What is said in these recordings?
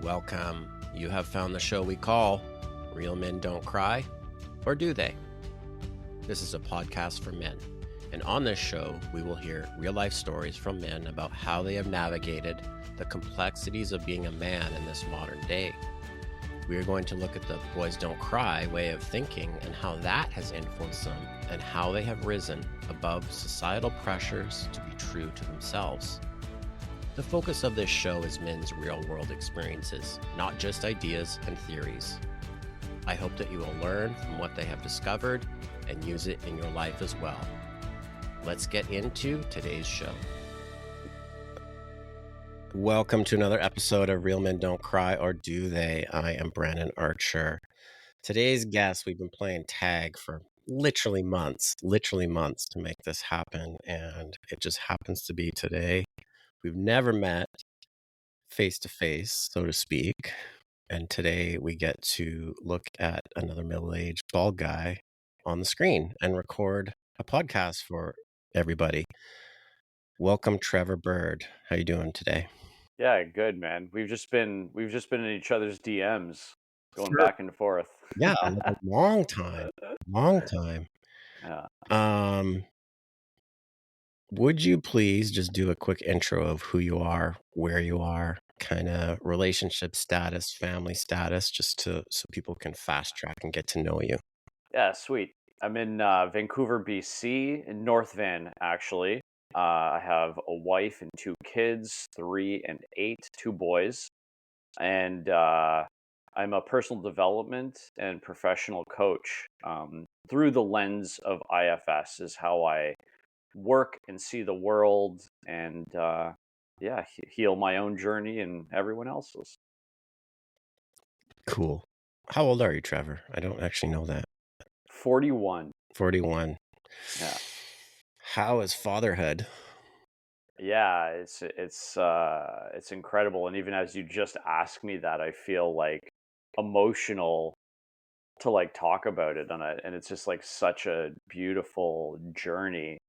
Welcome. You have found the show we call Real Men Don't Cry, or Do They? This is a podcast for men, and on this show, we will hear real-life stories from men about how they have navigated the complexities of being a man in this modern day. We are going to look at the boys don't cry way of thinking and how that has influenced them and how they have risen above societal pressures to be true to themselves. The focus of this show is men's real-world experiences, not just ideas and theories. I hope that you will learn from what they have discovered and use it in your life as well. Let's get into today's show. Welcome to another episode of Real Men Don't Cry, or Do They? I am Brandon Archer. Today's guest, we've been playing tag for literally months to make this happen, and it just happens to be today. We've never met face to face, so to speak. And today we get to look at another middle-aged bald guy on the screen and record a podcast for everybody. Welcome, Trevor Bird. How you doing today? Yeah, good, man. We've just been in each other's DMs, going back and forth. Yeah, a long time. Yeah. Would you please just do a quick intro of who you are, where you are, kind of relationship status, family status, just so people can fast track and get to know you? Yeah, sweet. I'm in Vancouver, BC, in North Van, actually. I have a wife and two kids, 3 and 8, 2 boys. And I'm a personal development and professional coach. Through the lens of IFS is how I work and see the world and heal my own journey and everyone else's. Cool. How old are you, Trevor? I don't actually know that. 41. 41. Yeah. How is fatherhood? Yeah, it's incredible. And even as you just asked me that, I feel like emotional to like talk about it, and it's just like such a beautiful journey.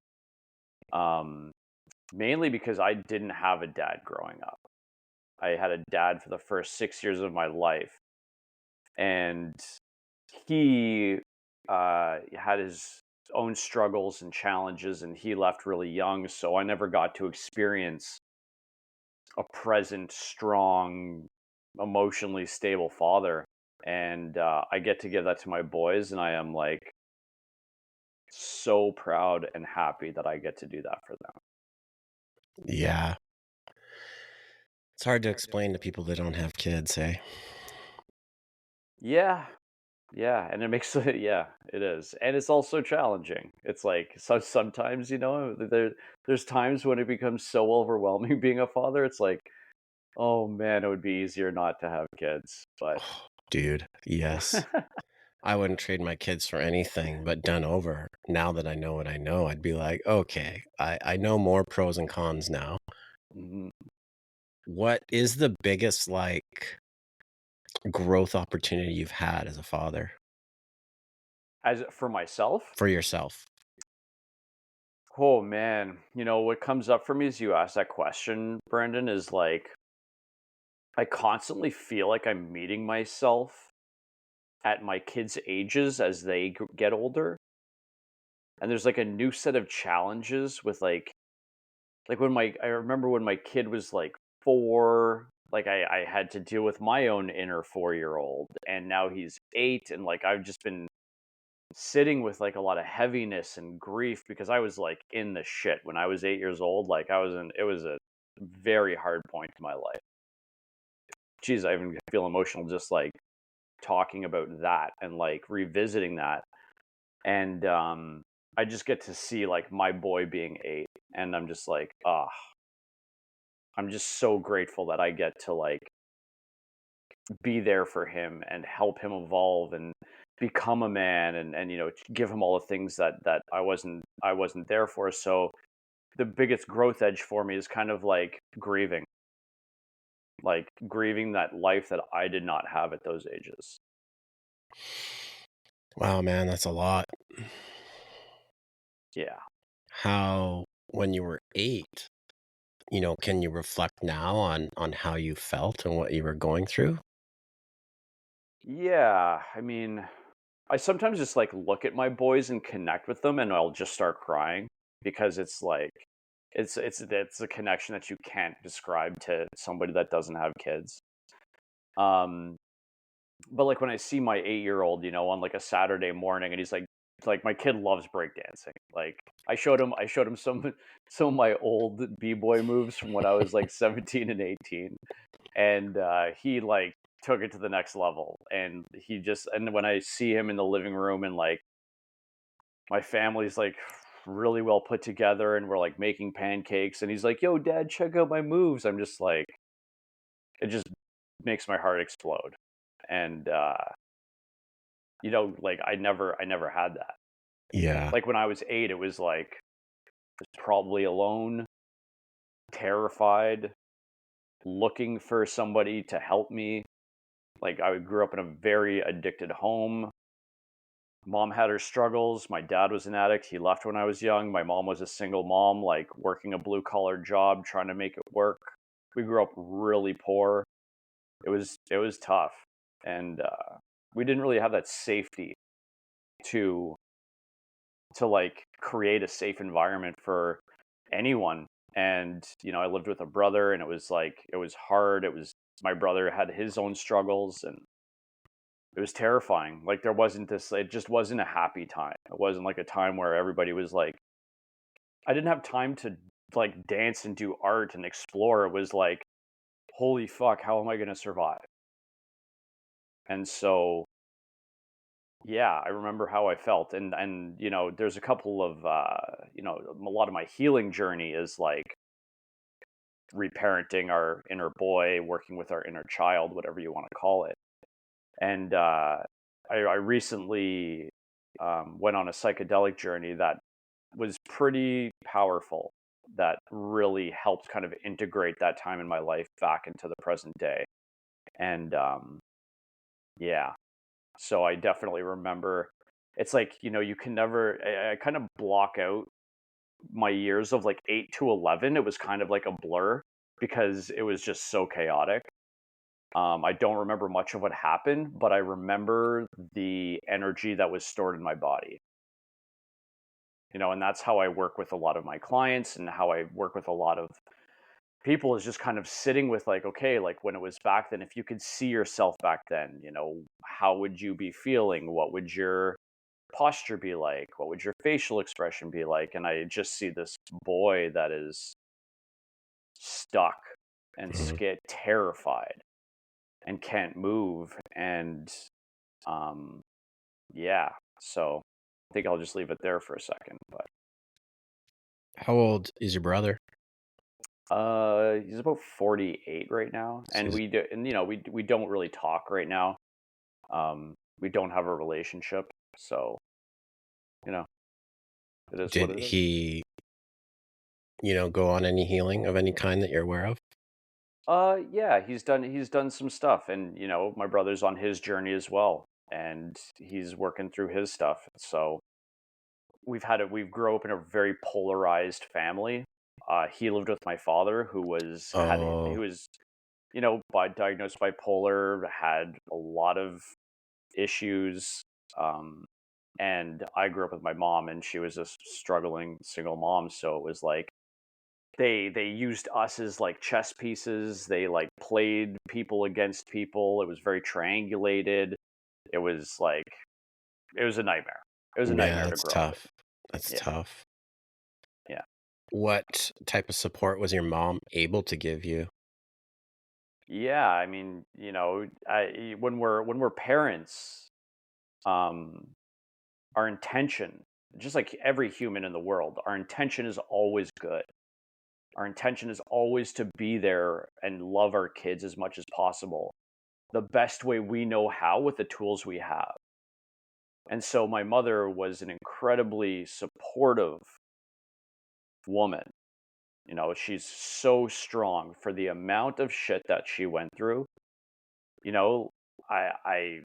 Mainly because I didn't have a dad growing up. I had a dad for the first 6 years of my life, and he had his own struggles and challenges, and he left really young, so I never got to experience a present, strong, emotionally stable father. And I get to give that to my boys, and I am like so proud and happy that I get to do that for them. Yeah. It's hard to explain to people that don't have kids, eh? Yeah, and it makes it, yeah, it is, and it's also challenging. It's like sometimes there's times when it becomes so overwhelming being a father. It's like, oh man, it would be easier not to have kids, but Oh, dude, yes. I wouldn't trade my kids for anything, but done over. Now that I know what I know, I'd be like, okay, I know more pros and cons now. Mhm. What is the biggest growth opportunity you've had as a father As for myself, for yourself? oh man, what comes up for me as you ask that question, Brandon, is like I constantly feel like I'm meeting myself at my kids' ages as they get older. And there's like a new set of challenges with like when my I remember when my kid was like 4, like I had to deal with my own inner 4-year-old, and now he's 8, and like I've just been sitting with like a lot of heaviness and grief because I was like in the shit when I was 8 years old. Like it was a very hard point in my life. Geez, I even feel emotional just like talking about that and like revisiting that. And I just get to see like my boy being 8, and I'm just like, I'm just so grateful that I get to like be there for him and help him evolve and become a man, and give him all the things that I wasn't there for. So the biggest growth edge for me is kind of like grieving that life that I did not have at those ages. Wow, man, that's a lot. Yeah. How, when you were 8, can you reflect now on how you felt and what you were going through? Yeah, I mean, I sometimes just like look at my boys and connect with them, and I'll just start crying because it's like it's a connection that you can't describe to somebody that doesn't have kids. Um, but like when I see my 8-year-old, on like a Saturday morning, and he's like my kid loves breakdancing. Like I showed him some of my old b-boy moves from when I was like 17 and 18, and he like took it to the next level. And when I see him in the living room, and like my family's like really well put together, and we're like making pancakes, and he's like, "Yo, dad, check out my moves." I'm just like, it just makes my heart explode. And like I never had that. Yeah. Like when I was 8, it was like I was probably alone, terrified, looking for somebody to help me. Like I grew up in a very addicted home. Mom had her struggles. My dad was an addict. He left when I was young. My mom was a single mom, like working a blue collar job, trying to make it work. We grew up really poor. It was tough, and we didn't really have that safety to like create a safe environment for anyone. And I lived with a brother, and it was hard. It was My brother had his own struggles, and it was terrifying. Like there wasn't this it just wasn't a happy time. It wasn't like a time where everybody was like, I didn't have time to like dance and do art and explore. It was like, holy fuck, how am I going to survive? And so yeah, I remember how I felt. And there's a couple of a lot of my healing journey is like reparenting our inner boy, working with our inner child, whatever you want to call it. And I recently went on a psychedelic journey that was pretty powerful, that really helped kind of integrate that time in my life back into the present day. And yeah, so I definitely remember. It's like, you can never, I kind of block out my years of like 8 to 11. It was kind of like a blur because it was just so chaotic. I don't remember much of what happened, but I remember the energy that was stored in my body. And that's how I work with a lot of my clients, and how I work with a lot of people, is just kind of sitting with like, okay, like when it was back then, if you could see yourself back then, how would you be feeling? What would your posture be like? What would your facial expression be like? And I just see this boy that is stuck and Mhm. scared, terrified, and can't move. And um yeah, so I think I'll just leave it there for a second. But How old is your brother? he's about 48 right now, So and we don't really talk right now. We don't have a relationship, so you know it is what did it is. he, go on any healing of any kind that you're aware of? Yeah, he's done some stuff, and my brother's on his journey as well, and he's working through his stuff. So we've grown up in a very polarized family. He lived with my father, Oh, who was diagnosed bipolar, had a lot of issues. Um, and I grew up with my mom, and she was a struggling single mom. So it was like they used us as like chess pieces. They like played people against people. It was very triangulated. It was like it was a nightmare. It was a yeah, nightmare to that's grow up tough. That's in. Yeah, tough. yeah, What type of support was your mom able to give you? yeah. I mean, when we're parents, um, our intention, just like every human in the world, our intention is always good. Our intention is always to be there and love our kids as much as possible, the best way we know how, with the tools we have. And so my mother was an incredibly supportive woman. She's so strong for the amount of shit that she went through. You know, I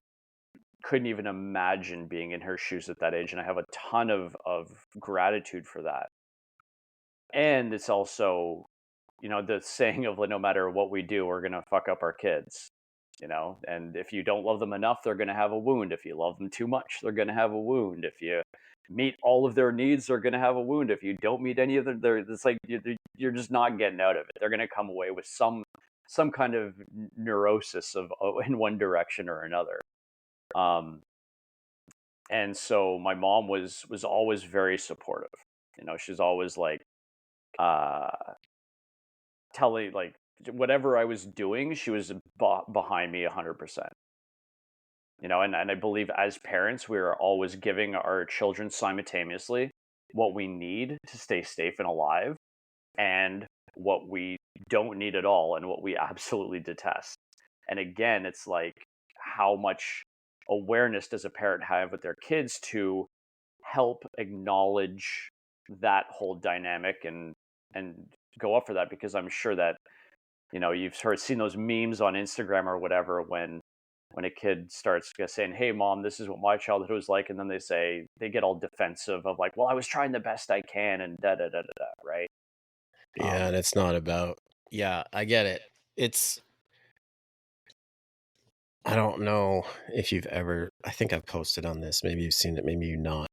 couldn't even imagine being in her shoes at that age, and I have a ton of gratitude for that. And it's also the saying of like, no matter what we do, we're gonna fuck up our kids. And if you don't love them enough, they're gonna have a wound. If you love them too much, they're gonna have a wound. If you meet all of their needs, they're gonna have a wound. If you don't meet any of their, it's like you're just not getting out of it. They're gonna come away with some kind of neurosis of in one direction or another. Um, and so my mom was always very supportive. She's always like uh telling like whatever I was doing, she was behind me 100%. And I believe as parents, we are always giving our children simultaneously what we need to stay safe and alive, and what we don't need at all, and what we absolutely detest. And again, it's like, how much awareness does a parent have with their kids to help acknowledge that whole dynamic and go up for that? Because I'm sure that you've seen those memes on Instagram or whatever, when a kid starts saying, "Hey mom, this is what my childhood was like," and then they get all defensive of like, "Well, I was trying the best I can," and da da da da da, right? Yeah, and it's not about, yeah, I get it. It's, I don't know if you've ever, I think I've posted on this, maybe you've seen it, maybe you not.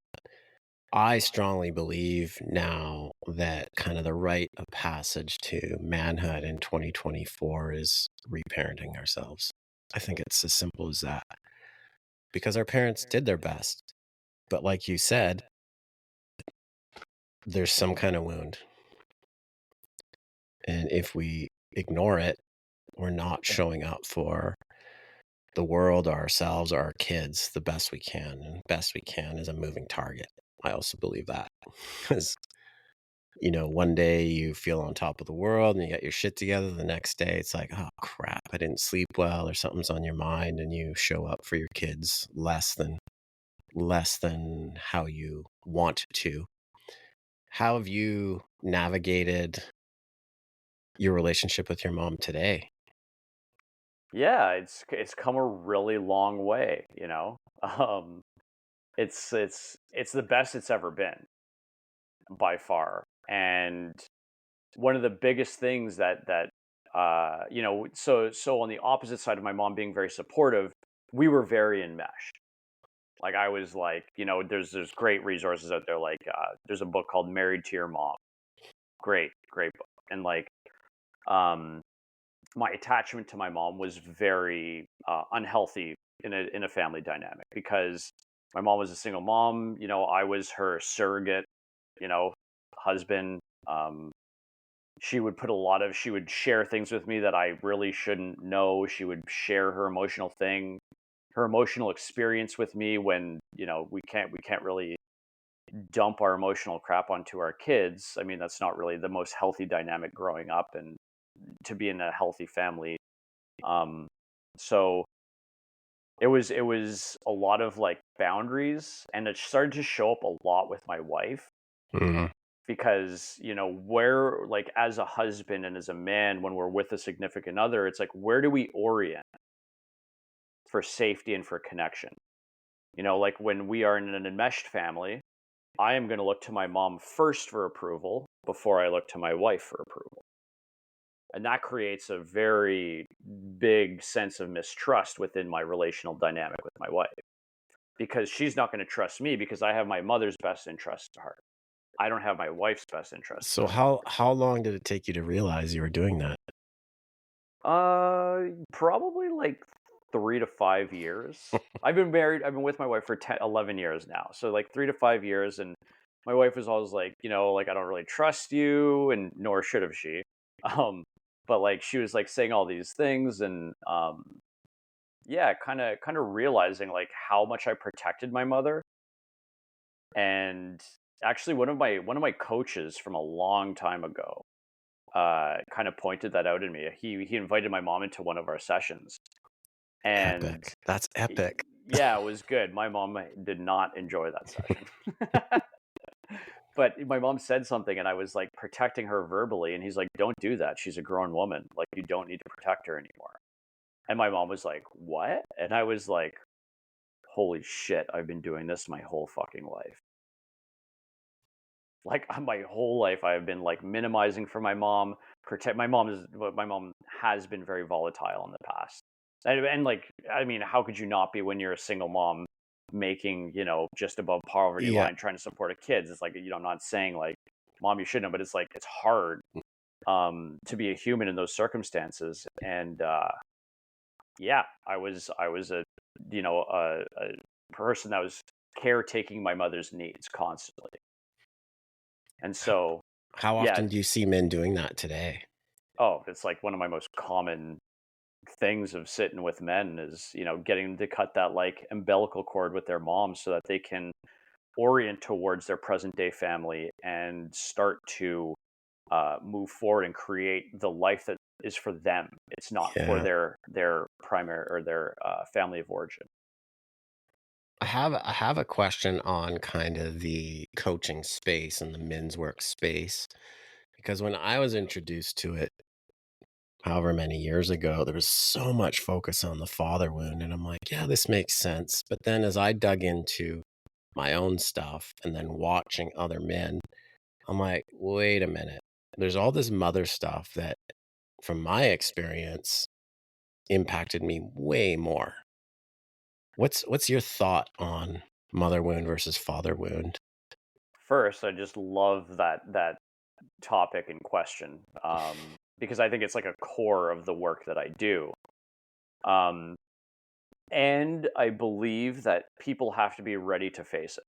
I strongly believe now that kind of the rite of passage to manhood in 2024 is reparenting ourselves. I think it's as simple as that. Because our parents did their best. But like you said, there's some kind of wound. And if we ignore it, we're not showing up for the world, or ourselves, or our kids the best we can. And best we can is a moving target. I also believe that. Because, one day you feel on top of the world and you got your shit together. The next day it's like, oh crap, I didn't sleep well, or something's on your mind, and you show up for your kids less than how you want to. How have you navigated your relationship with your mom today? Yeah, it's come a really long way. um, it's the best it's ever been by far. And one of the biggest things that so on the opposite side of my mom being very supportive, we were very enmeshed. Like, I was like, there's great resources out there. Like, there's a book called Married to Your Mom. Great book. And like, um, my attachment to my mom was very unhealthy in a family dynamic, because my mom was a single mom. I was her surrogate, you know, husband. Um, she would share things with me that I really shouldn't know. She would share her emotional experience with me, when we can't really dump our emotional crap onto our kids. I mean, that's not really the most healthy dynamic growing up and to be in a healthy family. So it was a lot of like boundaries, and it started to show up a lot with my wife. Mm-hmm. Because where, like, as a husband and as a man, when we're with a significant other, it's like, where do we orient for safety and for connection? Like, when we are in an enmeshed family, I am going to look to my mom first for approval before I look to my wife for approval. And that creates a very big sense of mistrust within my relational dynamic with my wife, because she's not going to trust me because I have my mother's best interest at heart. I don't have my wife's best interest So at heart. how long did it take you to realize you were doing that? Probably like 3 to 5 years. I've been with my wife for 11 years now. So like 3 to 5 years. And my wife was always like, like, I don't really trust you, and nor should have she. Um, but like, she was like saying all these things, and yeah, kind of realizing like how much I protected my mother. And actually, one of my coaches from a long time ago kind of pointed that out in me. He invited my mom into one of our sessions, and Epic. That's epic. yeah, it was good. My mom did not enjoy that session. But my mom said something, and I was like protecting her verbally, and he's like, "Don't do that. She's a grown woman. Like, you don't need to protect her anymore." And my mom was like, "What?" And I was like, "Holy shit, I've been doing this my whole fucking life." Like, my whole life I have been like minimizing for my mom, protect my mom has been very volatile in the past. And like, I mean, how could you not be when you're a single mom making, just above poverty Yeah. line trying to support a kids? It's like, I'm not saying like, mom, you shouldn't, but it's like it's hard to be a human in those circumstances. And yeah, I was a person that was caretaking my mother's needs constantly. And so How yeah, often do you see men doing that today? oh, it's like one of my most common things of sitting with men is, getting them to cut that like umbilical cord with their moms so that they can orient towards their present day family and start to move forward and create the life that is for them. It's not for Yeah. their primary or their family of origin. I have a question on kind of the coaching space and the men's work space because when I was introduced to it, however many years ago, there was so much focus on the father wound, and I'm like, yeah, this makes sense. But then as I dug into my own stuff and then watching other men, I'm like, wait a minute. There's all this mother stuff that, from my experience, impacted me way more. What's your thought on mother wound versus father wound? First, I just love that topic in question, because I think it's like a core of the work that I do. Um, and I believe that people have to be ready to face it.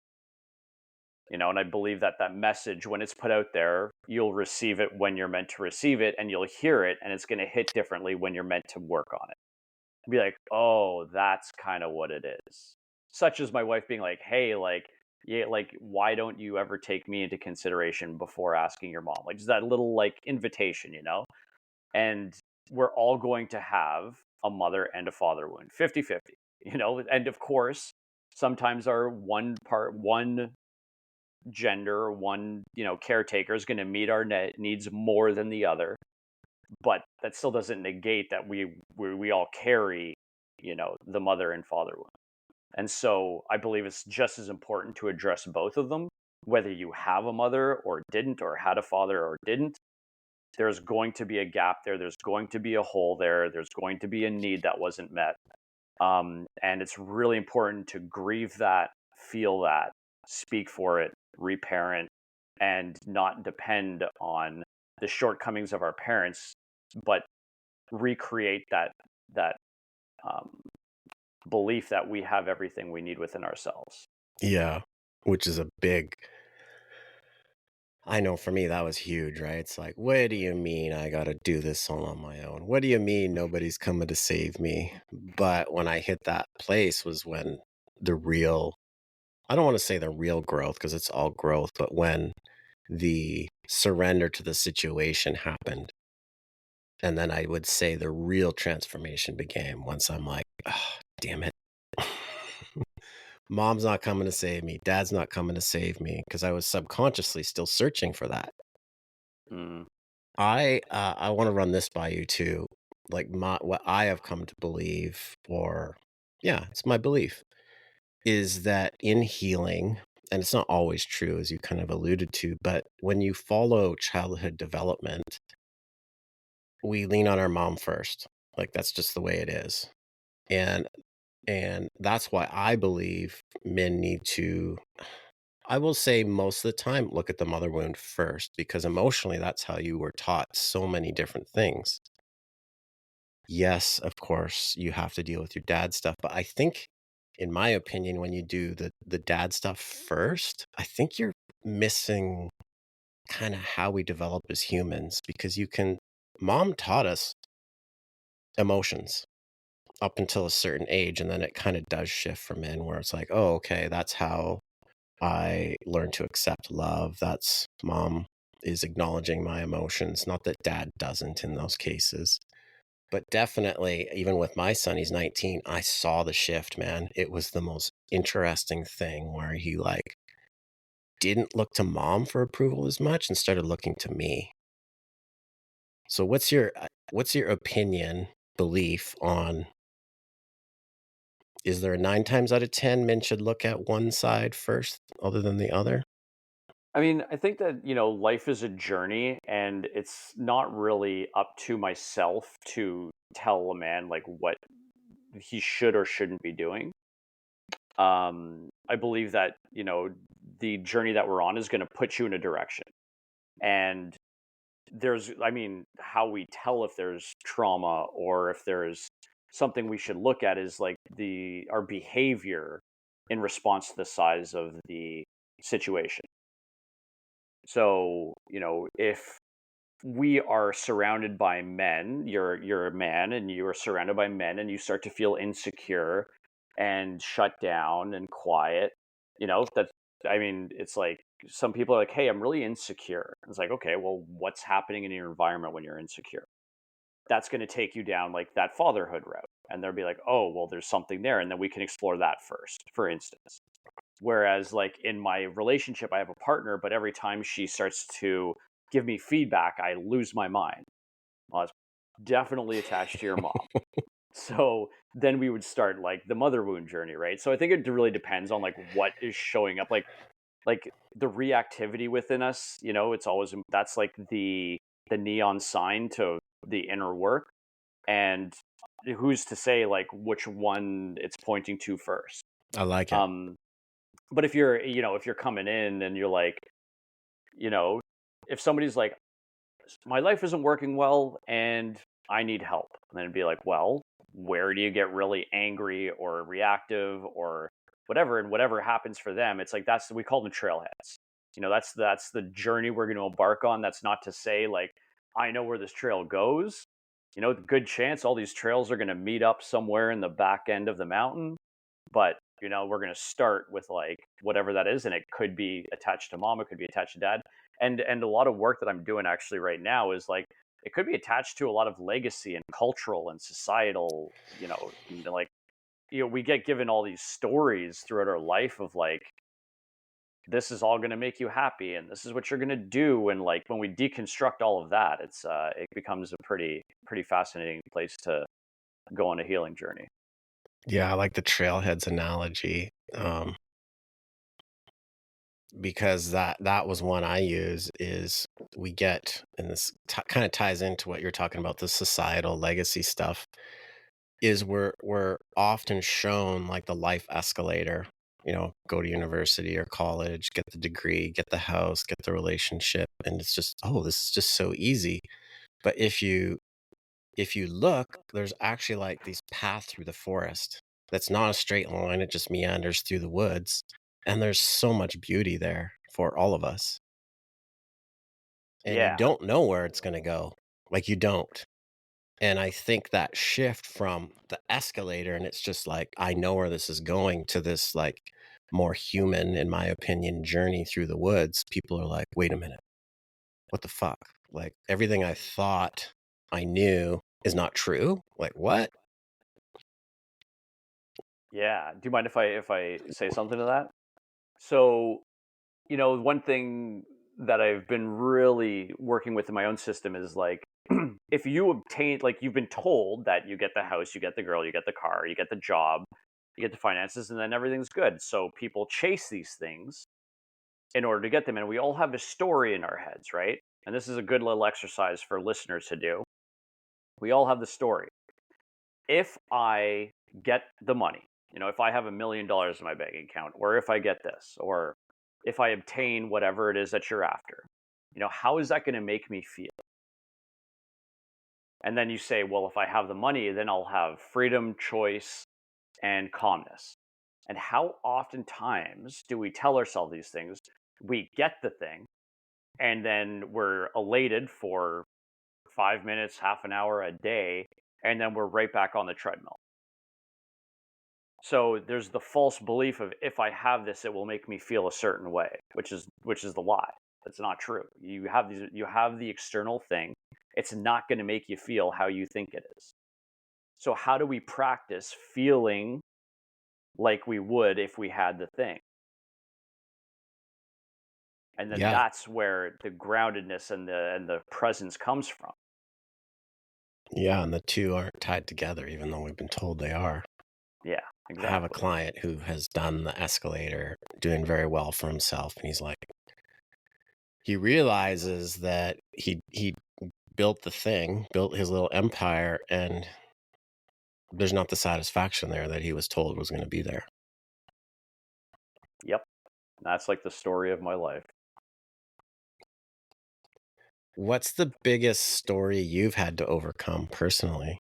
And I believe that that message, when it's put out there, you'll receive it when you're meant to receive it, and you'll hear it, and it's going to hit differently when you're meant to work on it. Be like, oh, that's kind of what it is. Such as my wife being like, hey, like, yeah, like, why don't you ever take me into consideration before asking your mom? Like, just that little like invitation. And we're all going to have a mother and a father wound, 50-50. And of course, sometimes our one gender, one, caretaker is going to meet our needs more than the other. But that still doesn't negate that we all carry, the mother and father wound. And so I believe it's just as important to address both of them, whether you have a mother or didn't, or had a father or didn't. There's going to be a gap there. There's going to be a hole there. There's going to be a need that wasn't met. And it's really important to grieve that, feel that, speak for it, reparent, and not depend on the shortcomings of our parents, but recreate that um, belief that we have everything we need within ourselves. Yeah, which is a big I know for me that was huge, right? It's like, what do you mean I got to do this all on my own? What do you mean nobody's coming to save me? But when I hit that place was when the real I don't want to say the real growth because it's all growth, but when the surrender to the situation happened. And then I would say the real transformation began once I'm like, oh, damn it. Mom's not coming to save me. Dad's not coming to save me because I was subconsciously still searching for that. Mm. I want to run this by you too. Like what I have come to believe, or yeah, it's my belief, is that in healing, and it's not always true as you kind of alluded to, but when you follow childhood development, we lean on our mom first. Like that's just the way it is. And that's why I believe men need to I will say most of the time look at the mother wound first because emotionally that's how you were taught so many different things. Yes, of course, you have to deal with your dad stuff, but I think in my opinion when you do the dad stuff first, I think you're missing kind of how we develop as humans because you can mom taught us emotions up until a certain age and then it kind of does shift for men where it's like, "Oh, okay, that's how I learned to accept love. That's mom is acknowledging my emotions. Not that dad doesn't in those cases. But definitely, even with my son, he's 19, I saw the shift, man. It was the most interesting thing where he like didn't look to mom for approval as much and started looking to me. So what's your opinion, belief on is there a 9 times out of 10 men should look at one side first other than the other? I mean, I think that, life is a journey and it's not really up to myself to tell a man like what he should or shouldn't be doing. I believe that, the journey that we're on is going to put you in a direction. And I mean, how we tell if there's trauma or if there's something we should look at is like our behavior in response to the size of the situation. So, if we are surrounded by men, you're a man and you are surrounded by men and you start to feel insecure and shut down and quiet, that I mean, it's like some people are like, "Hey, I'm really insecure." It's like, "Okay, well, what's happening in your environment when you're insecure?" That's going to take you down like that fatherhood route. And they'll be like, "Oh, well, there's something there." And then we can explore that first, for instance. Whereas, like in my relationship, I have a partner, but every time she starts to give me feedback, I lose my mind. Well, it's definitely attached to your mom. So then we would start like the mother wound journey, right? So I think it really depends on like what is showing up, like the reactivity within us. It's always that's like the neon sign to the inner work, and who's to say like which one it's pointing to first. I like it. Um, but if you're coming in and you're like, you know, if somebody's like, my life isn't working well and I need help, and then it'd be like, well, where do you get really angry or reactive or whatever, and whatever happens for them, it's like we call them trailheads. That's the journey we're going to embark on. That's not to say like I know where this trail goes. Good chance all these trails are going to meet up somewhere in the back end of the mountain, but we're going to start with like whatever that is, and it could be attached to mom, it could be attached to dad, and a lot of work that I'm doing actually right now is like it could be attached to a lot of legacy and cultural and societal, like we get given all these stories throughout our life of like this is all going to make you happy and this is what you're going to do, and like when we deconstruct all of that, it becomes a pretty fascinating place to go on a healing journey. Yeah, I like the trailheads analogy, because that was one I use. Is we get, and this kind of ties into what you're talking about, the societal legacy stuff. Is we're often shown like the life escalator. Go to university or college, get the degree, get the house, get the relationship, and it's just, oh, this is just so easy. But if you look, there's actually like these path through the forest. That's not a straight line. It just meanders through the woods. And there's so much beauty there for all of us. And you Yeah. don't know where it's going to go. Like you don't. And I think that shift from the escalator, and it's just like, I know where this is going, to this like more human, in my opinion, journey through the woods, people are like, wait a minute, what the fuck? Like everything I thought I knew is not true. Like what? Yeah. Do you mind if I say something to that? So, one thing that I've been really working with in my own system is like if you obtain, like you've been told that you get the house, you get the girl, you get the car, you get the job, you get the finances, and then everything's good. So people chase these things in order to get them, and we all have a story in our heads, right? And this is a good little exercise for listeners to do. We all have the story. If I get the money, if I have $1 million in my bank account, or if I get this, or if I obtain whatever it is that you're after, how is that going to make me feel? And then you say, well, if I have the money, then I'll have freedom, choice, and calmness. And how oftentimes do we tell ourselves these things? We get the thing, and then we're elated for 5 minutes, half an hour, a day, and then we're right back on the treadmill. So there's the false belief of if I have this, it will make me feel a certain way, which is the lie. That's not true. You have the external thing. It's not going to make you feel how you think it is. So how do we practice feeling like we would if we had the thing? And then Yeah. that's where the groundedness and the presence comes from. Yeah. And the two aren't tied together, even though we've been told they are. Yeah, I have a exactly. client who has done the escalator, doing very well for himself. And he's like, he realizes that he built built his little empire, and there's not the satisfaction there that he was told was going to be there. Yep. That's like the story of my life. What's the biggest story you've had to overcome personally?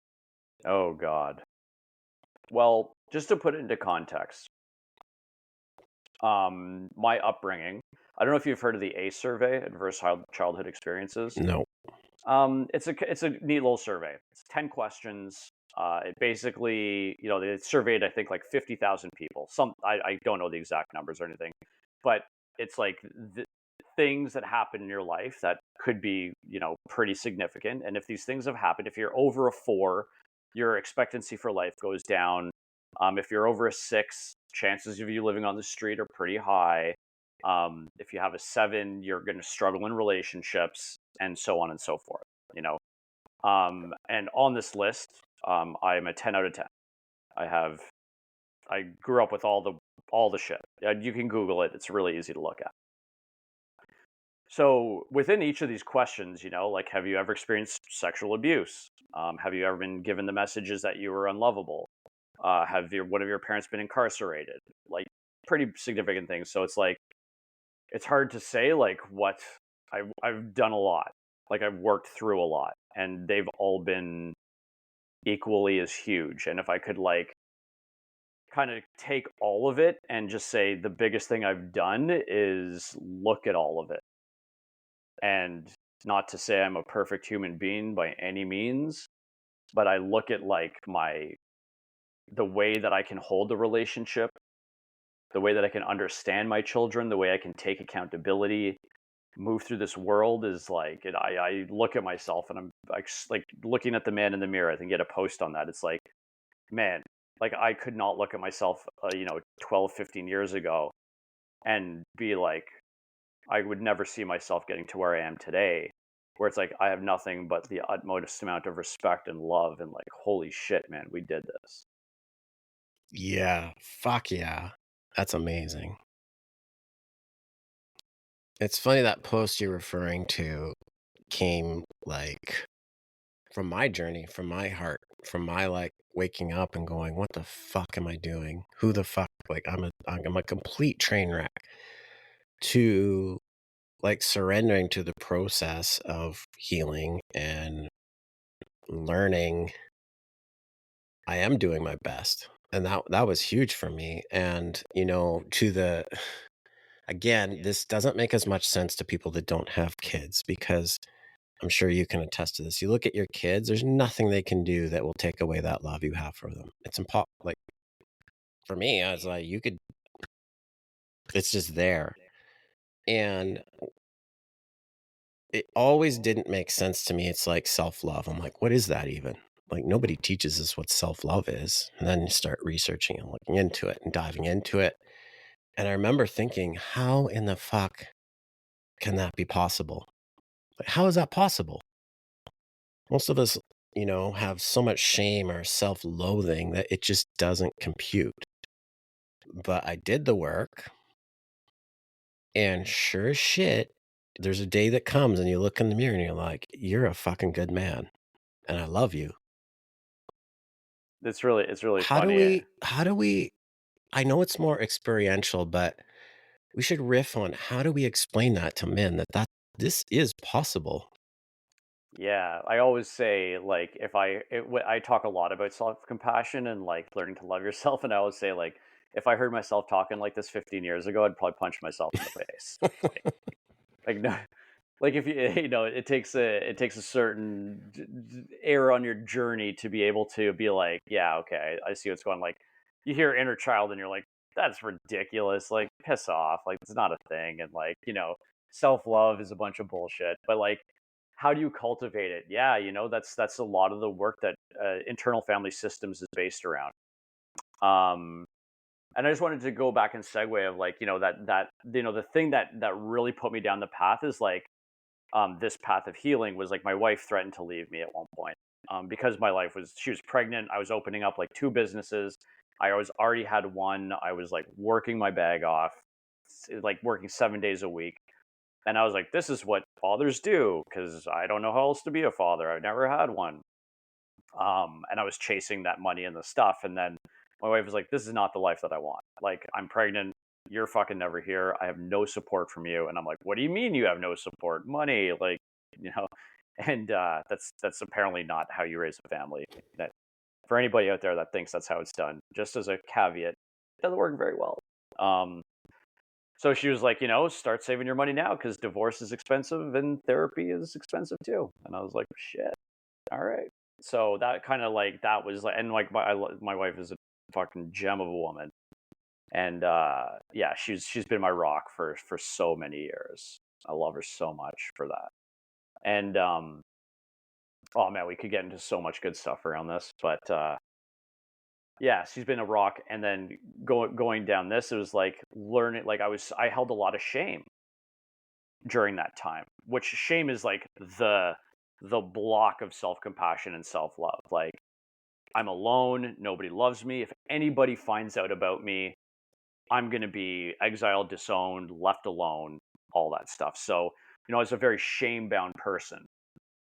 Oh God. Well, just to put it into context, my upbringing. I don't know if you've heard of the ACE survey, Adverse Childhood Experiences. No. It's a neat little survey. It's 10 questions. It basically, they surveyed I think like 50,000 people. I don't know the exact numbers or anything, but it's like things that happen in your life that could be, pretty significant. And if these things have happened, if you're over a 4, your expectancy for life goes down. If you're over a 6, chances of you living on the street are pretty high. If you have a 7, you're going to struggle in relationships, and so on and so forth. And on this list, I'm a 10 out of 10. I grew up with all the shit. You can Google it; it's really easy to look at. So within each of these questions, like, have you ever experienced sexual abuse? Have you ever been given the messages that you were unlovable? Have one of your parents been incarcerated? Like, pretty significant things. So it's like, it's hard to say like what I've done a lot. Like, I've worked through a lot, and they've all been equally as huge. And if I could like kind of take all of it and just say the biggest thing I've done is look at all of it. And not to say I'm a perfect human being by any means, but I look at like the way that I can hold the relationship, the way that I can understand my children, the way I can take accountability, move through this world is like I look at myself and I'm like looking at the man in the mirror. I think get a post on that. It's like, man, like I could not look at myself 12, 15 years ago and be like, I would never see myself getting to where I am today, where it's like I have nothing but the utmost amount of respect and love, and like, holy shit, man, we did this. Yeah. Fuck yeah. That's amazing. It's funny that post you're referring to came like from my journey, from my heart, from my like waking up and going, what the fuck am I doing? Who the fuck? Like I'm a complete train wreck, to like surrendering to the process of healing and learning I am doing my best. And that was huge for me. And to the again, this doesn't make as much sense to people that don't have kids, because I'm sure you can attest to this. You look at your kids, there's nothing they can do that will take away that love you have for them. It's impossible. Like for me, I was like, it's just there. And it always didn't make sense to me. It's like self-love. I'm like, what is that even? Like, nobody teaches us what self-love is. And then you start researching and looking into it and diving into it. And I remember thinking, how in the fuck can that be possible? Like, how is that possible? Most of us, have so much shame or self-loathing that it just doesn't compute. But I did the work, and sure as shit, there's a day that comes and you look in the mirror and you're like, you're a fucking good man, and I love you. It's really How do funny. we I know it's more experiential, but we should riff on how do we explain that to men that this is possible. Yeah, I always say like I talk a lot about self compassion and like learning to love yourself, and I always say like if I heard myself talking like this 15 years ago, I'd probably punch myself in the face. Like no, like if you it takes a certain error on your journey to be able to be like, yeah, okay, I see what's going. Like, you hear inner child and you're like, that's ridiculous. Like, piss off. Like, it's not a thing. And like, self love is a bunch of bullshit. But like, how do you cultivate it? Yeah, that's a lot of the work that internal family systems is based around. Um, and I just wanted to go back and segue of like, the thing that really put me down the path is like, this path of healing was like my wife threatened to leave me at one point, because she was pregnant. I was opening up like 2 businesses. Already had one. I was like working my bag off, like working 7 days a week. And I was like, this is what fathers do, because I don't know how else to be a father. I've never had one. And I was chasing that money and the stuff. And then my wife was like, this is not the life that I want. Like, I'm pregnant. You're fucking never here. I have no support from you. And I'm like, what do you mean you have no support? Money, like, you know, and that's apparently not how you raise a family. That for anybody out there that thinks that's how it's done, just as a caveat, it doesn't work very well. So she was like, start saving your money now because divorce is expensive and therapy is expensive too. And I was like, shit, all right. So that kind of like that was like, and like my wife is a fucking gem of a woman, and yeah, she's been my rock for so many years. I love her so much for that. And oh man, we could get into so much good stuff around this, but yeah, she's been a rock. And then going down this, it was like learning. Like I held a lot of shame during that time, which shame is like the block of self-compassion and self-love. Like, I'm alone, nobody loves me. If anybody finds out about me, I'm going to be exiled, disowned, left alone, all that stuff. So, I was a very shame-bound person.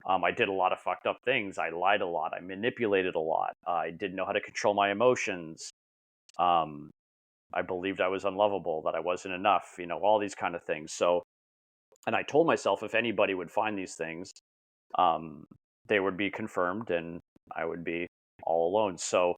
I did a lot of fucked up things. I lied a lot. I manipulated a lot. I didn't know how to control my emotions. I believed I was unlovable, that I wasn't enough, all these kind of things. So, and I told myself if anybody would find these things, they would be confirmed and I would be all alone. So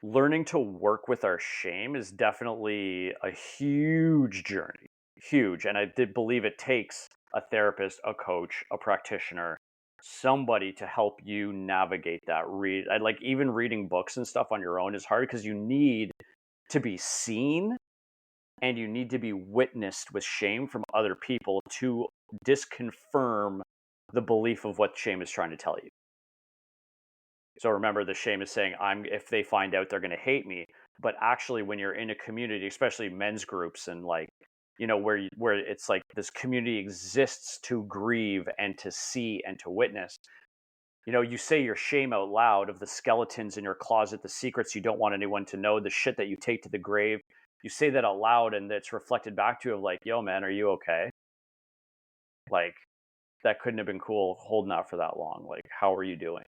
learning to work with our shame is definitely a huge journey, huge. And I did believe it takes a therapist, a coach, a practitioner, somebody to help you navigate that. I like even reading books and stuff on your own is hard because you need to be seen and you need to be witnessed with shame from other people to disconfirm the belief of what shame is trying to tell you. So remember, the shame is saying, if they find out, they're going to hate me. But actually, when you're in a community, especially men's groups and like, where it's like this community exists to grieve and to see and to witness, you say your shame out loud of the skeletons in your closet, the secrets you don't want anyone to know, the shit that you take to the grave. You say that out loud and it's reflected back to you of like, yo, man, are you okay? Like, that couldn't have been cool holding out for that long. Like, how are you doing?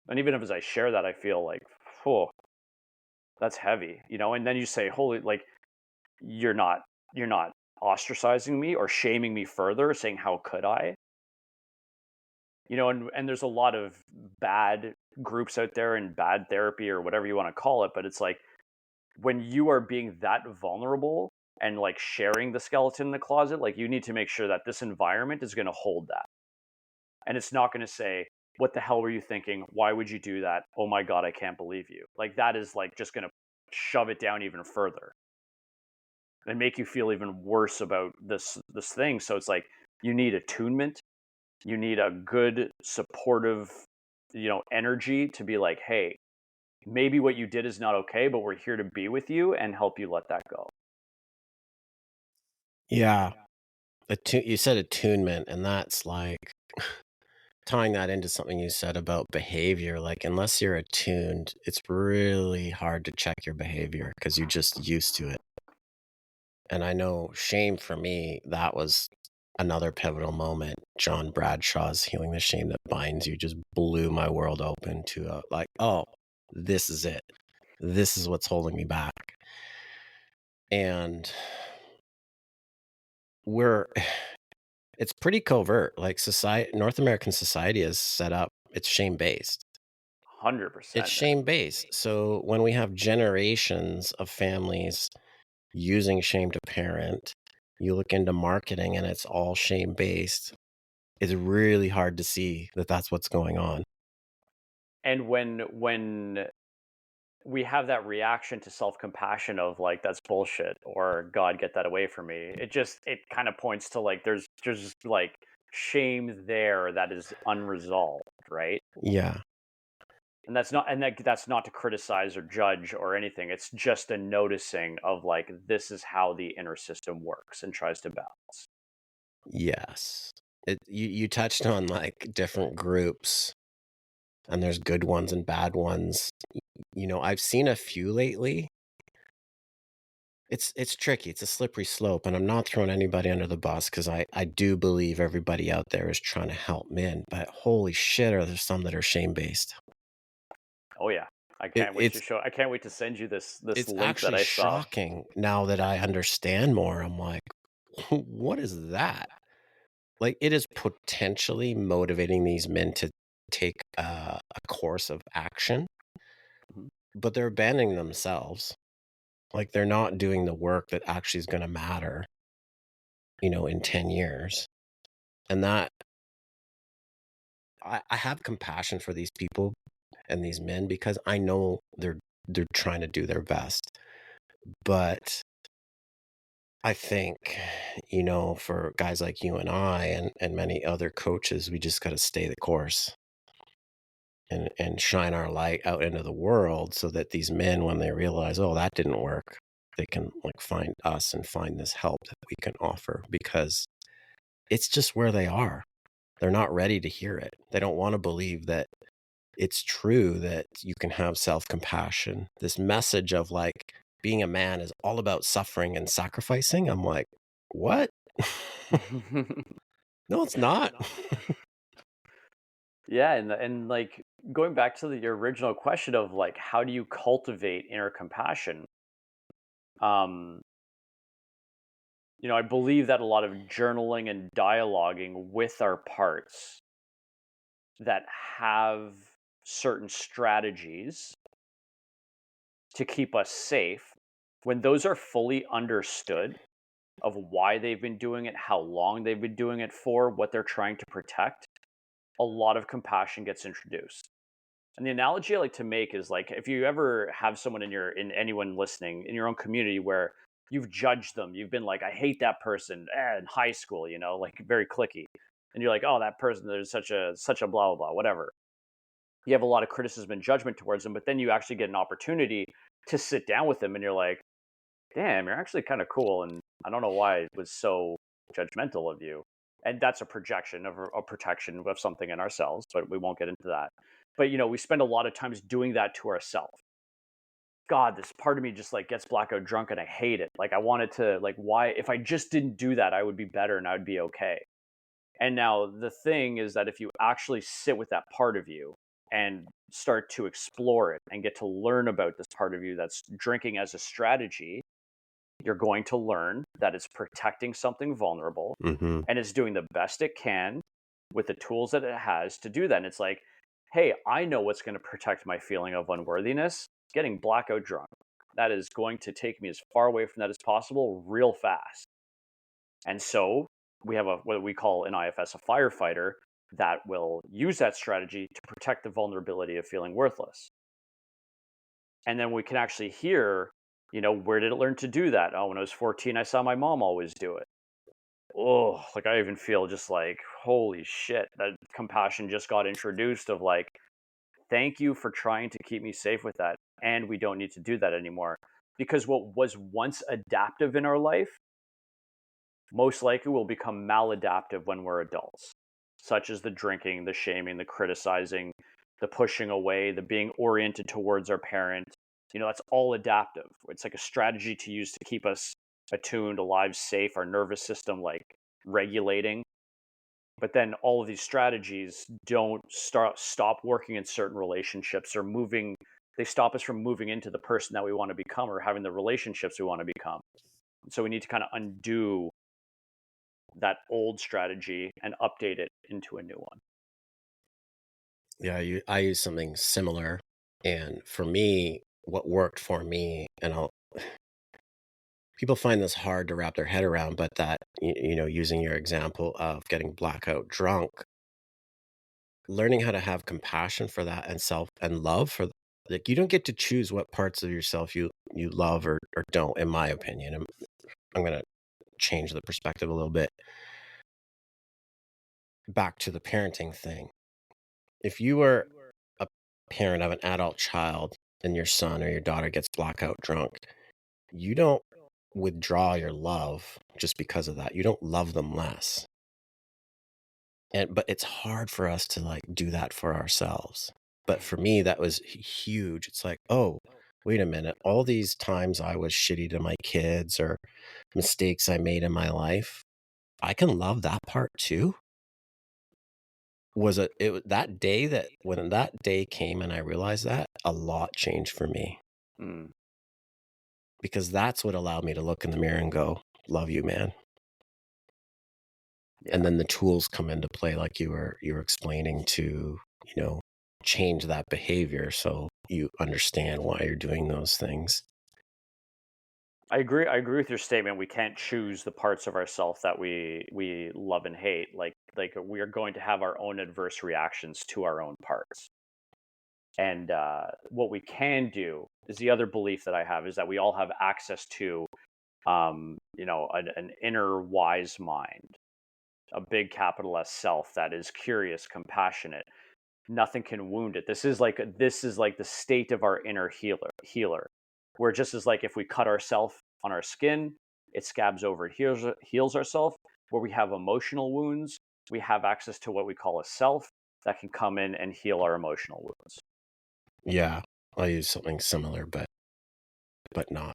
And even if as I share that, I feel like, oh, that's heavy, and then you say, holy, like, you're not ostracizing me or shaming me further, saying, how could I? And there's a lot of bad groups out there and bad therapy or whatever you want to call it. But it's like, when you are being that vulnerable and like sharing the skeleton in the closet, like, you need to make sure that this environment is going to hold that. And it's not going to say, what the hell were you thinking? Why would you do that? Oh my God, I can't believe you. Like, that is like just going to shove it down even further and make you feel even worse about this thing. So it's like, you need attunement. You need a good supportive, energy to be like, hey, maybe what you did is not okay, but we're here to be with you and help you let that go. Yeah. You said attunement, and that's like tying that into something you said about behavior. Like, unless you're attuned, it's really hard to check your behavior because you're just used to it. And I know shame for me, that was another pivotal moment. John Bradshaw's Healing the Shame That Binds You just blew my world open to like, oh, this is it. This is what's holding me back. And it's pretty covert. Like, North American society is set up, it's shame-based. 100%. It's shame-based. So when we have generations of families using shame to parent, you look into marketing and it's all shame-based, it's really hard to see that that's what's going on. And when we have that reaction to self-compassion of like, that's bullshit, or God, get that away from me, it kind of points to like, there's like shame there that is unresolved, right? Yeah. And that's not to criticize or judge or anything. It's just a noticing of like, this is how the inner system works and tries to balance. Yes. You touched on like different groups, and there's good ones and bad ones. I've seen a few lately. it's tricky. It's a slippery slope, and I'm not throwing anybody under the bus because I do believe everybody out there is trying to help men, but holy shit, are there some that are shame-based. Oh yeah. It I can't wait to send you this it's link that actually I saw. shocking now that I understand more. I'm like, "What is that?" Like, it is potentially motivating these men to take a course of action, Mhm. but they're abandoning themselves. Like, they're not doing the work that actually is gonna matter, in 10 years. And that I have compassion for these people and these men because I know they're trying to do their best. But I think, for guys like you and I and many other coaches, we just gotta stay the course and shine our light out into the world so that these men, when they realize, oh, that didn't work, they can like find us and find this help that we can offer because it's just where they are. They're not ready to hear it. They don't want to believe that it's true that you can have self-compassion. This message of like being a man is all about suffering and sacrificing. I'm like, what? No, it's not. Yeah, and like going back to your original question of like how do you cultivate inner compassion? Um, I believe that a lot of journaling and dialoguing with our parts that have certain strategies to keep us safe, when those are fully understood of why they've been doing it, how long they've been doing it for, what they're trying to protect, a lot of compassion gets introduced. And the analogy I like to make is like if you ever have someone in anyone listening in your own community where you've judged them, you've been like, I hate that person in high school, like very clicky. And you're like, oh, that person, there's such a blah blah blah, whatever. You have a lot of criticism and judgment towards them, but then you actually get an opportunity to sit down with them and you're like, damn, you're actually kind of cool. And I don't know why it was so judgmental of you. And that's a projection of a protection of something in ourselves, but we won't get into that. But we spend a lot of times doing that to ourselves. God, this part of me just like gets blackout drunk and I hate it. Like I wanted to like why if I just didn't do that, I would be better and I would be okay. And now the thing is that if you actually sit with that part of you and start to explore it and get to learn about this part of you that's drinking as a strategy, you're going to learn that it's protecting something vulnerable Hmm. and it's doing the best it can with the tools that it has to do that. And it's like, hey, I know what's going to protect my feeling of unworthiness, getting blackout drunk. That is going to take me as far away from that as possible real fast. And so we have what we call in IFS a firefighter that will use that strategy to protect the vulnerability of feeling worthless. And then we can actually hear, where did it learn to do that? Oh, when I was 14, I saw my mom always do it. Oh, like I even feel just like, holy shit, that compassion just got introduced of like, thank you for trying to keep me safe with that. And we don't need to do that anymore. Because what was once adaptive in our life most likely will become maladaptive when we're adults, such as the drinking, the shaming, the criticizing, the pushing away, the being oriented towards our parent. That's all adaptive. It's like a strategy to use to keep us attuned, alive, safe, our nervous system like regulating. But then all of these strategies don't stop working in certain relationships or moving. They stop us from moving into the person that we want to become or having the relationships we want to become. So we need to kind of undo that old strategy and update it into a new one. Yeah, I use something similar. And for me, what worked for me, and people find this hard to wrap their head around, but that, using your example of getting blackout drunk, learning how to have compassion for that and self and love for, like, you don't get to choose what parts of yourself you love or don't, in my opinion. I'm going to change the perspective a little bit back to the parenting thing. If you were a parent of an adult child and your son or your daughter gets blackout drunk, you don't withdraw your love just because of that. You don't love them less. But it's hard for us to like do that for ourselves. But for me, that was huge. It's like, oh, wait a minute, all these times I was shitty to my kids or mistakes I made in my life, I can love that part too. That day that when that day came and I realized that, a lot changed for me Mm, because that's what allowed me to look in the mirror and go, love you, man. yeah. And then the tools come into play, like you were explaining, to, change that behavior so you understand why you're doing those things. I agree. I agree with your statement. We can't choose the parts of ourselves that we love and hate. Like we are going to have our own adverse reactions to our own parts. And what we can do is the other belief that I have is that we all have access to, an inner wise mind, a big capital S self that is curious, compassionate. Nothing can wound it. This is like the state of our inner healer, where just as like if we cut ourselves on our skin, it scabs over, it heals ourselves. Where we have emotional wounds, we have access to what we call a self that can come in and heal our emotional wounds. Yeah, I'll use something similar, but not.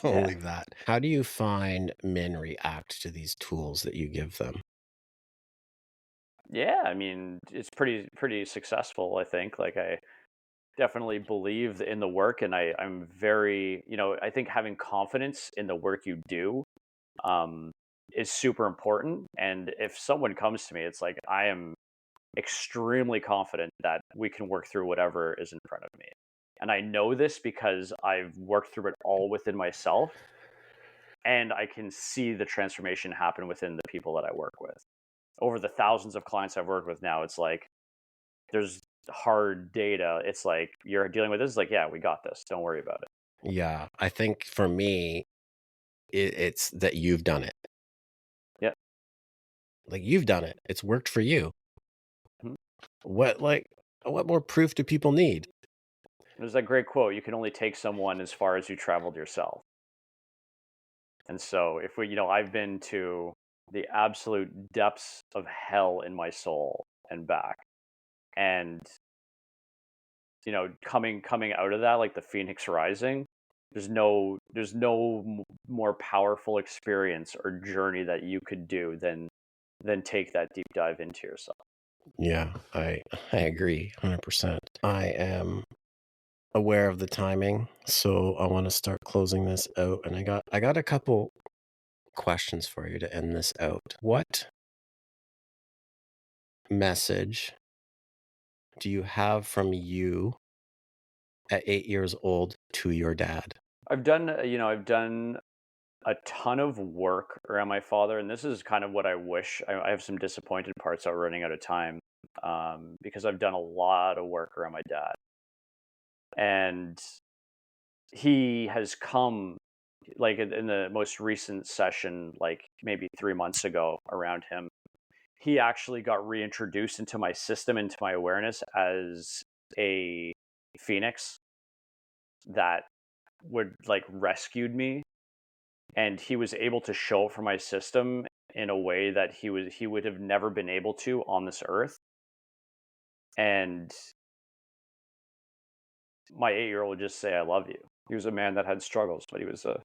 I'll Yeah. leave that. How do you find men react to these tools that you give them? Yeah, I mean, it's pretty successful, I think. Like I definitely believe in the work, and I'm very, I think having confidence in the work you do um is super important. And if someone comes to me, it's like I am extremely confident that we can work through whatever is in front of me. And I know this because I've worked through it all within myself, and I can see the transformation happen within the people that I work with. Over the thousands of clients I've worked with now, it's like there's hard data. It's like you're dealing with this. It's like, yeah, we got this. Don't worry about it. Yeah, I think for me, it's that you've done it. Yeah. Like, you've done it. It's worked for you. Mhm. What more proof do people need? There's that great quote: "You can only take someone as far as you traveled yourself." And so, if we, I've been to the absolute depths of hell in my soul and back, and coming out of that like the phoenix rising. There's no more powerful experience or journey that you could do than take that deep dive into yourself. Yeah, I agree 100%. I am aware of the timing, so I want to start closing this out, and I got a couple questions for you to end this out. What message do you have from you at 8 years old to your dad? I've done a ton of work around my father, and this is kind of what I wish. I have some disappointed parts out running out of time, because I've done a lot of work around my dad, and he has come like in the most recent session, like maybe 3 months ago, around him. He actually got reintroduced into my system, into my awareness as a phoenix that would like rescued me, and he was able to show up for my system in a way that he would have never been able to on this earth. And my 8-year-old would just say I love you. He was a man that had struggles, but he was a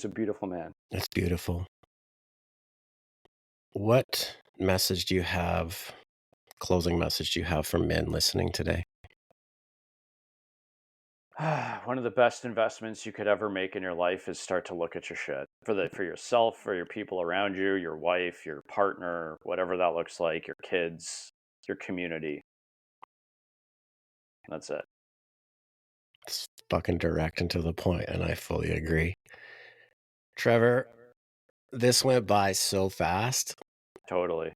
beautiful man. That's beautiful. What message do you have, closing message do you have for men listening today? One of the best investments you could ever make in your life is start to look at your shit for yourself, for your people around you, your wife, your partner, whatever that looks like, your kids, your community. That's it. It's fucking direct and to the point, and I fully agree. Trevor, this went by so fast. Totally.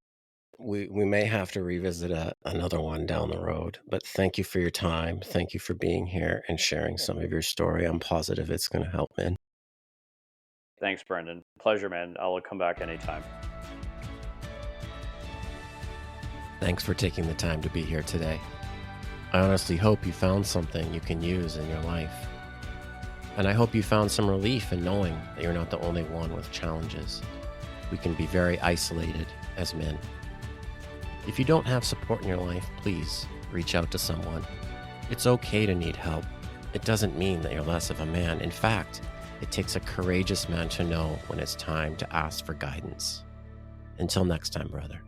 We may have to revisit another one down the road, but thank you for your time. Thank you for being here and sharing some of your story. I'm positive it's going to help men. Thanks, Brendan. Pleasure, man. I'll come back anytime. Thanks for taking the time to be here today. I honestly hope you found something you can use in your life. And I hope you found some relief in knowing that you're not the only one with challenges. We can be very isolated as men. If you don't have support in your life, please reach out to someone. It's okay to need help. It doesn't mean that you're less of a man. In fact, it takes a courageous man to know when it's time to ask for guidance. Until next time, brother.